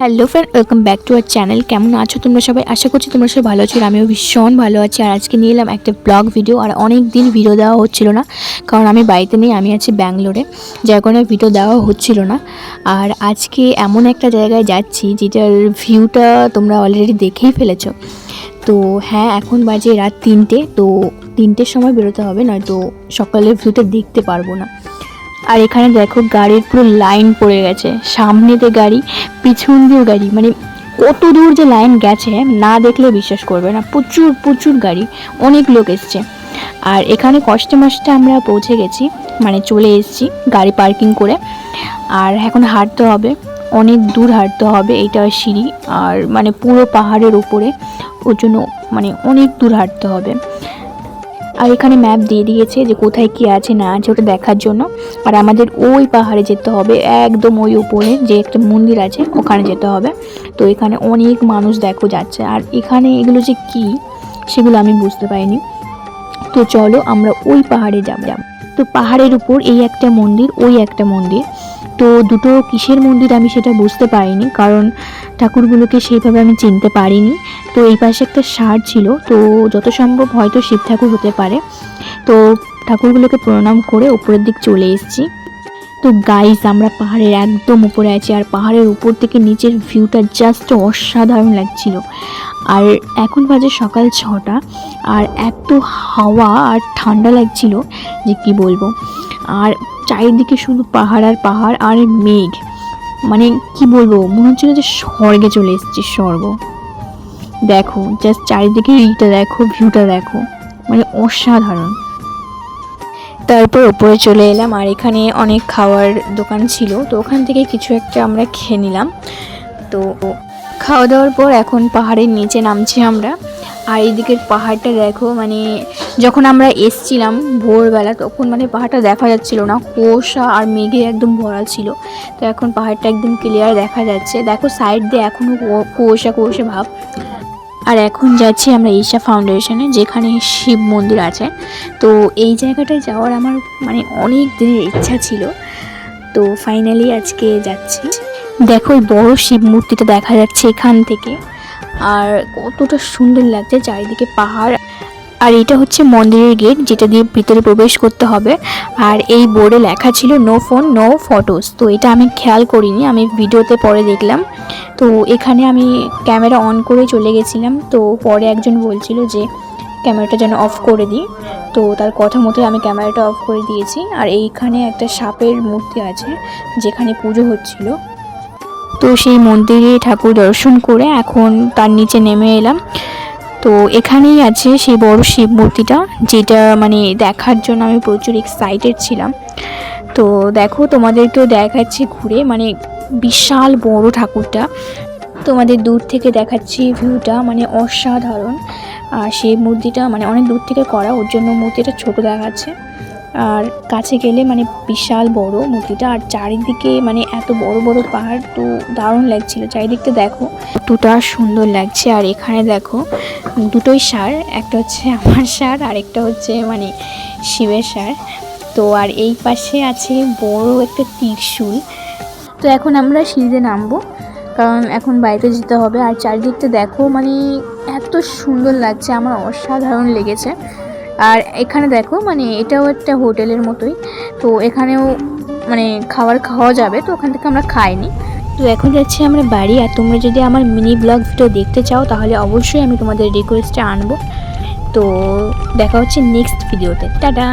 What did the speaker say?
Hello friend, welcome back to our channel. কেমন আছো তোমরা সবাই? আশা করছি তোমরা সবাই ভালো আছো। আমিও ভীষণ ভালো আছি। আর আজকে নিয়ে এলাম একটা ব্লগ ভিডিও। আর অনেক দিন ভিডিও দেওয়া হচ্ছিল না, কারণ আমি বাড়িতে নেই, আমি আছি ব্যাঙ্গালোরে, যার কারণে ভিডিও দেওয়া হচ্ছিল না। আর আজকে এমন একটা জায়গায় যাচ্ছি যেটার ভিউটা তোমরা অলরেডি দেখেই ফেলেছো। তো হ্যাঁ, এখন বাজে রাত 3টে। তো 3টের সময় বেরোতে হবে, নয়তো সকালের ভিউটা দেখতে পারবো না। আর এখানে দেখো গাড়ির পুরো লাইন পড়ে গেছে, সামনেতে গাড়ি, পিছন দিয়েও গাড়ি, মানে কত দূর যে লাইন গেছে না দেখলে বিশ্বাস করবে না। প্রচুর প্রচুর গাড়ি, অনেক লোক এসছে। আর এখানে কষ্টে মষ্টে আমরা পৌঁছে গেছি, মানে চলে এসেছি গাড়ি পার্কিং করে। আর এখন হাঁটতে হবে, অনেক দূর হাঁটতে হবে। এইটা সিঁড়ি, আর মানে পুরো পাহাড়ের উপরে, ওর জন্য মানে অনেক দূর হাঁটতে হবে। আর এখানে ম্যাপ দিয়ে দিয়েছে যে কোথায় কী আছে না আছে ওটা দেখার জন্য। আর আমাদের ওই পাহাড়ে যেতে হবে, একদম ওই উপরে যে একটা মন্দির আছে ওখানে যেতে হবে। তো এখানে অনেক মানুষ দেখো যাচ্ছে। আর এখানে এগুলো যে কী সেগুলো আমি বুঝতে পারিনি। তো চলো আমরা ওই পাহাড়ে যাব। তো পাহাড়ের উপর এই একটা মন্দির, ওই একটা মন্দির। তো দুটো কিসের মন্দির আমি সেটা বুঝতে পারিনি, কারণ ঠাকুরগুলোকে সেইভাবে আমি চিনতে পারিনি। তো এই পাশে একটা ষাঁড় ছিল, তো যত সম্ভব হয়তো শিব ঠাকুর হতে পারে। তো ঠাকুরগুলোকে প্রণাম করে উপরের দিক চলে এসেছি। তো গাইস, আমরা পাহাড়ের একদম উপরে আছি, আর পাহাড়ের উপর থেকে নিচের ভিউটা জাস্ট অসাধারণ লাগছিল। আর এখন বাজে সকাল 6টা, আর এত হাওয়া আর ঠান্ডা লাগছিল যে কি বলবো। আর চারিদিকে শুধু পাহাড় আর পাহাড় আর মেঘ, মানে কি বলবো, মনে হচ্ছিল যে স্বর্গে চলে এসেছি, স্বর্গ। দেখো জাস্ট চারিদিকে এইটা দেখো, ভিউটা দেখো, মানে অসাধারণ। তারপর ওপরে চলে এলাম, আর এখানে অনেক খাওয়ার দোকান ছিল, তো ওখান থেকে কিছু একটা আমরা খেয়ে নিলাম। তো খাওয়া দাওয়ার পর এখন পাহাড়ের নিচে নামছি আমরা। আর এইদিকের পাহাড়টা দেখো, মানে যখন আমরা এসছিলাম ভোরবেলা তখন মানে পাহাড়টা দেখা যাচ্ছিল না, কুয়াশা আর মেঘে একদম ভরা ছিল। তো এখন পাহাড়টা একদম ক্লিয়ার দেখা যাচ্ছে। দেখো সাইড দিয়ে এখনও কুয়াশা কুয়াশা ভাব। আর এখন যাচ্ছি আমরা ঈশা ফাউন্ডেশনে, যেখানে শিব মন্দির আছে। তো এই জায়গাটায় যাওয়ার আমার মানে অনেক দিনের ইচ্ছা ছিল, তো ফাইনালি আজকে যাচ্ছি। দেখো ওই বড় শিব মূর্তিটা দেখা যাচ্ছে এখান থেকে, আর কতটা সুন্দর লাগছে চারিদিকে পাহাড়। আর এটা হচ্ছে মন্দিরের গেট, যেটা দিয়ে ভিতরে প্রবেশ করতে হবে। আর এই বোর্ডে লেখা ছিল নো ফোন নো ফটোস। তো এটা আমি খেয়াল করিনি, আমি ভিডিওতে পরে দেখলাম। তো এখানে আমি ক্যামেরা অন করে চলে গেছিলাম, তো পরে একজন বলছিল যে ক্যামেরাটা যেন অফ করে দিই। তো তার কথা মতো আমি ক্যামেরাটা অফ করে দিয়েছি। আর এইখানে একটা সাপের মূর্তি আছে যেখানে পুজো হচ্ছিল। তো সেই মন্দিরে ঠাকুর দর্শন করে এখন তার নিচে নেমে এলাম। তো এখানেই আছে সেই বড় শিব মূর্তিটা, যেটা মানে দেখার জন্য আমি প্রচুর এক্সাইটেড ছিলাম। তো দেখো তোমাদেরকেও দেখাচ্ছি ঘুরে, মানে বিশাল বড় ঠাকুরটা। তোমাদের দূর থেকে দেখাচ্ছি ভিউটা, মানে অসাধারণ। আর সেই মূর্তিটা মানে অনেক দূর থেকে করা, ওর জন্য মূর্তিটা ছোট দেখাচ্ছে। আর কাছে গেলে মানে বিশাল বড় মূর্তিটা। আর চারিদিকে মানে এত বড় বড় পাহাড়, তো দারুণ লাগছিল চারিদিকটা দেখো, কতটা সুন্দর লাগছে। আর এখানে দেখো দুটোই ষাঁড়, একটা হচ্ছে আমার ষাঁড় আর একটা হচ্ছে মানে শিবের ষাঁড়। তো আর এই পাশে আছে বড় একটা ত্রিশূল। তো এখন আমরা সিঁড়িতে নামবো, কারণ এখন বাড়িতে যেতে হবে। আর চারিদিকটা দেখো, মানে এত সুন্দর লাগছে, আমার অসাধারণ লেগেছে। আর এখানে দেখো, মানে এটাও একটা হোটেলের মতোই, তো এখানেও মানে খাওয়া যাবে। তো ওখান থেকে আমরা খাইনি। তো এখন যাচ্ছি আমরা বাড়ি। আর তোমরা যদি আমার মিনি ব্লগ ভিডিও দেখতে চাও তাহলে অবশ্যই আমি তোমাদের রিকোয়েস্টে আনবো। তো দেখা হচ্ছে নেক্সট ভিডিওতে। টাটা।